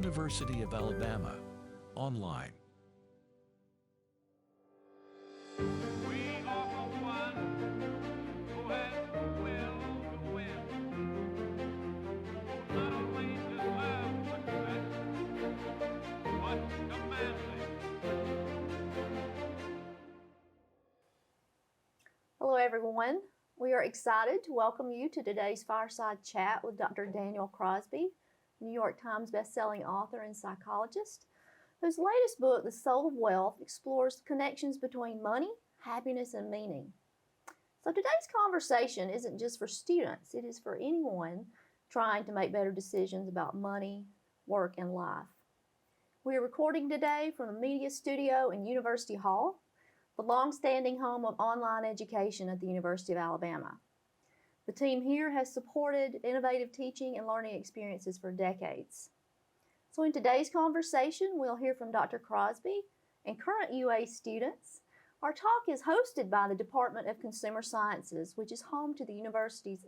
University of Alabama, online. We are the one who has the will to win, who not only deserve success, but command it. Hello everyone. We are excited to welcome you to today's fireside chat with Dr. Daniel Crosby, New York Times bestselling author and psychologist, whose latest book, The Soul of Wealth, explores the connections between money, happiness, and meaning. So today's conversation isn't just for students, it is for anyone trying to make better decisions about money, work, and life. We are recording today from the media studio in University Hall, the long-standing home of online education at the University of Alabama. The team here has supported innovative teaching and learning experiences for decades. So in today's conversation, we'll hear from Dr. Crosby and current UA students. Our talk is hosted by the Department of Consumer Sciences, which is home to the university's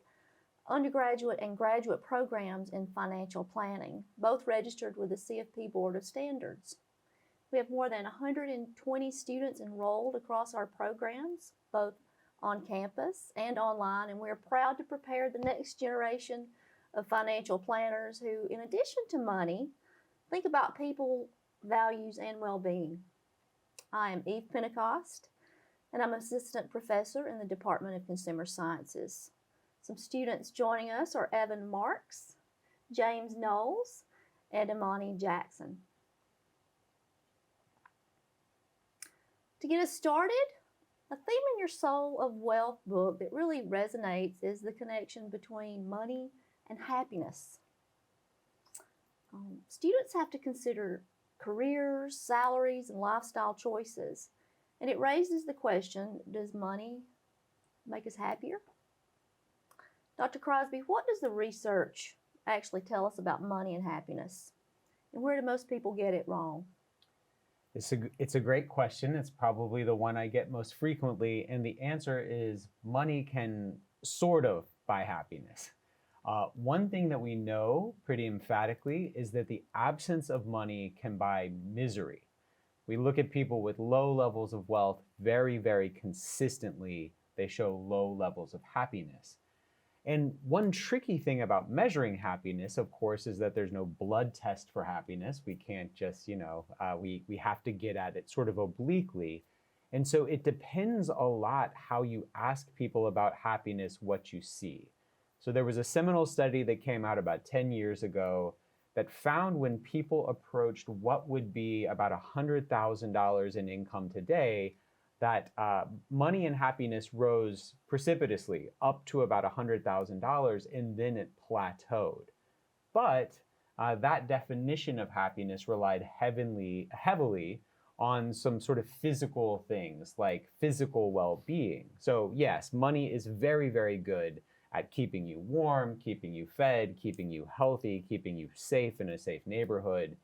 undergraduate and graduate programs in financial planning, both registered with the CFP Board of Standards. We have more than 120 students enrolled across our programs, both on campus and online, and we're proud to prepare the next generation of financial planners who, in addition to money, think about people, values, and well-being. I am Eve Pentecost, and I'm assistant professor in the Department of Consumer Sciences. Some students joining us are Evan Marks, James Knowles, and Imani Jackson. To get us started, a theme in your Soul of Wealth book that really resonates is the connection between money and happiness. Students have to consider careers, salaries, and lifestyle choices, and it raises the question, does money make us happier? Dr. Crosby, what does the research actually tell us about money and happiness? And where do most people get it wrong? It's a great question. It's probably the one I get most frequently, and the answer is money can sort of buy happiness. One thing that we know pretty emphatically is that the absence of money can buy misery. We look at people with low levels of wealth very, very consistently. They show low levels of happiness. And one tricky thing about measuring happiness, of course, is that there's no blood test for happiness. We can't just, we have to get at it sort of obliquely. And so it depends a lot how you ask people about happiness, what you see. So there was a seminal study that came out about 10 years ago that found when people approached what would be about $100,000 in income today, that money and happiness rose precipitously up to about $100,000, and then it plateaued. But that definition of happiness relied heavily on some sort of physical things like physical well-being. So yes, money is very, very good at keeping you warm, keeping you fed, keeping you healthy, keeping you safe in a safe neighborhood.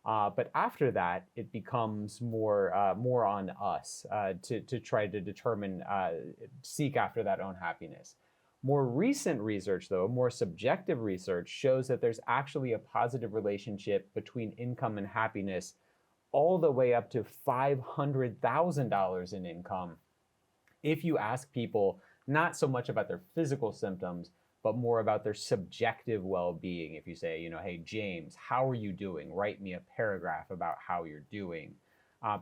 But after that, it becomes more on us to try to determine, seek after that own happiness. More recent research, though, more subjective research, shows that there's actually a positive relationship between income and happiness all the way up to $500,000 in income. If you ask people not so much about their physical symptoms, but more about their subjective well-being. If you say, hey, James, how are you doing? Write me a paragraph about how you're doing.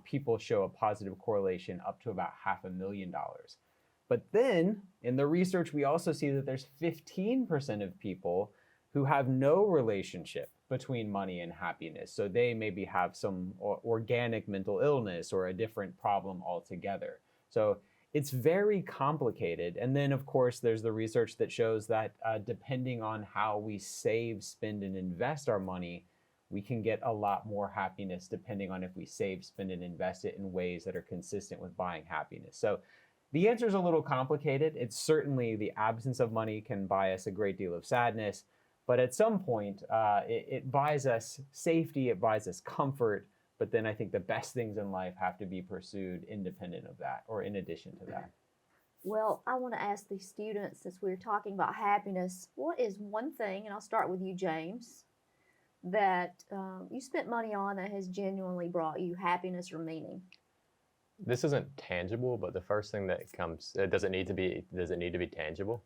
People show a positive correlation up to about $500,000. But then in the research, we also see that there's 15% of people who have no relationship between money and happiness. So they maybe have some organic mental illness or a different problem altogether. So it's very complicated. And then, of course, there's the research that shows that depending on how we save, spend, and invest our money, we can get a lot more happiness depending on if we save, spend, and invest it in ways that are consistent with buying happiness. So the answer is a little complicated. It's certainly the absence of money can buy us a great deal of sadness. But at some point, it buys us safety, it buys us comfort. But then I think the best things in life have to be pursued independent of that or in addition to that. Well, I want to ask the students, since we're talking about happiness, what is one thing, and I'll start with you, James, that you spent money on that has genuinely brought you happiness or meaning? This isn't tangible, but the first thing that comes, does it need to be tangible?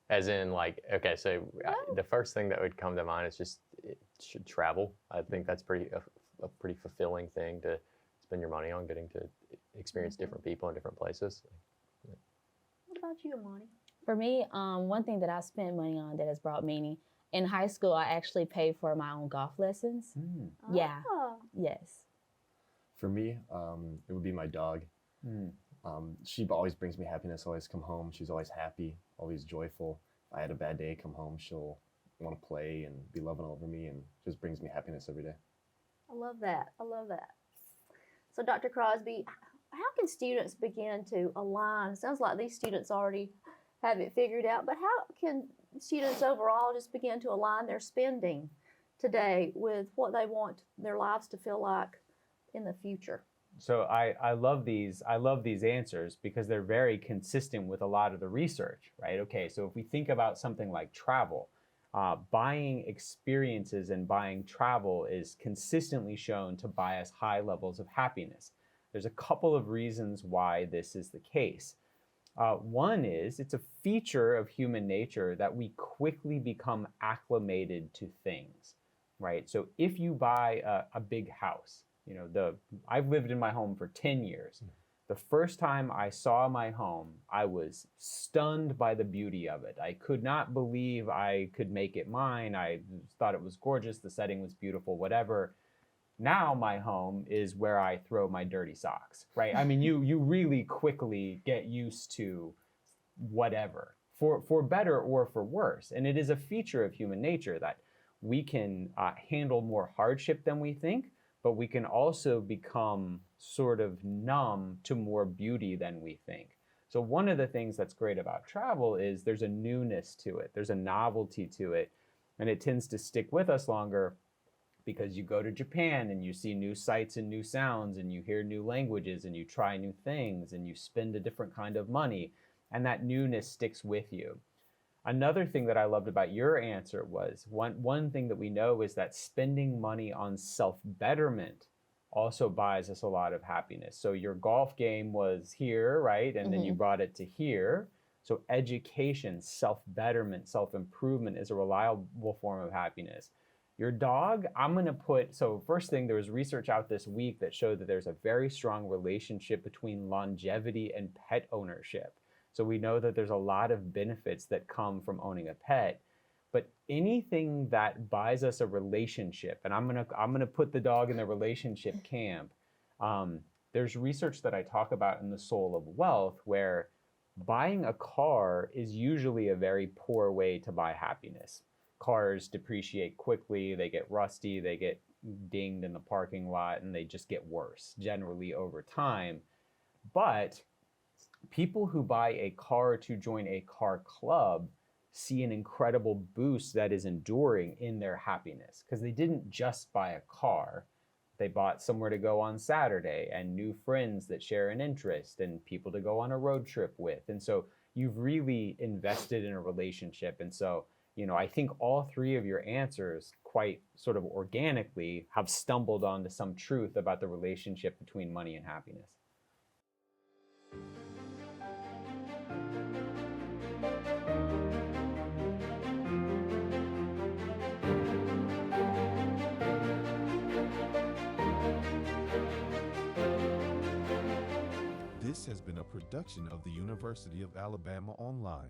As in, like, okay, so the first thing that would come to mind is just travel. I think that's a pretty fulfilling thing to spend your money on, getting to experience different people in different places. What about you, Amani? For me, one thing that I spent money on that has brought meaning, in high school, I actually paid for my own golf lessons. Yeah. Oh. Yes. For me, it would be my dog. She always brings me happiness, always come home. She's always happy, always joyful. If I had a bad day, come home, she'll want to play and be loving over me and just brings me happiness every day. I love that. I love that. So, Dr. Crosby, how can students begin to align? It sounds like these students already have it figured out, but how can students overall just begin to align their spending today with what they want their lives to feel like in the future? So I love these answers because they're very consistent with a lot of the research, right? Okay, so if we think about something like travel, buying experiences and buying travel is consistently shown to buy us high levels of happiness. There's a couple of reasons why this is the case. One is it's a feature of human nature that we quickly become acclimated to things, right? So if you buy a big house, you know, I've lived in my home for 10 years. The first time I saw my home, I was stunned by the beauty of it. I could not believe I could make it mine. I thought it was gorgeous. The setting was beautiful, whatever. Now my home is where I throw my dirty socks, right? I mean, you really quickly get used to whatever, for better or for worse. And it is a feature of human nature that we can handle more hardship than we think, but we can also become sort of numb to more beauty than we think. So one of the things that's great about travel is there's a newness to it. There's a novelty to it, and it tends to stick with us longer because you go to Japan and you see new sights and new sounds and you hear new languages and you try new things and you spend a different kind of money, and that newness sticks with you. Another thing that I loved about your answer was one thing that we know is that spending money on self-betterment also buys us a lot of happiness. So your golf game was here, right? And then you brought it to here. So education, self-betterment, self-improvement is a reliable form of happiness. Your dog, I'm going to put, so first thing, there was research out this week that showed that there's a very strong relationship between longevity and pet ownership. So we know that there's a lot of benefits that come from owning a pet, but anything that buys us a relationship, and I'm gonna put the dog in the relationship camp. There's research that I talk about in The Soul of Wealth where buying a car is usually a very poor way to buy happiness. Cars depreciate quickly, they get rusty, they get dinged in the parking lot, and they just get worse generally over time. But people who buy a car to join a car club see an incredible boost that is enduring in their happiness because they didn't just buy a car. They bought somewhere to go on Saturday and new friends that share an interest and people to go on a road trip with. And so you've really invested in a relationship. And so, you know, I think all three of your answers quite sort of organically have stumbled onto some truth about the relationship between money and happiness. This has been a production of the University of Alabama Online.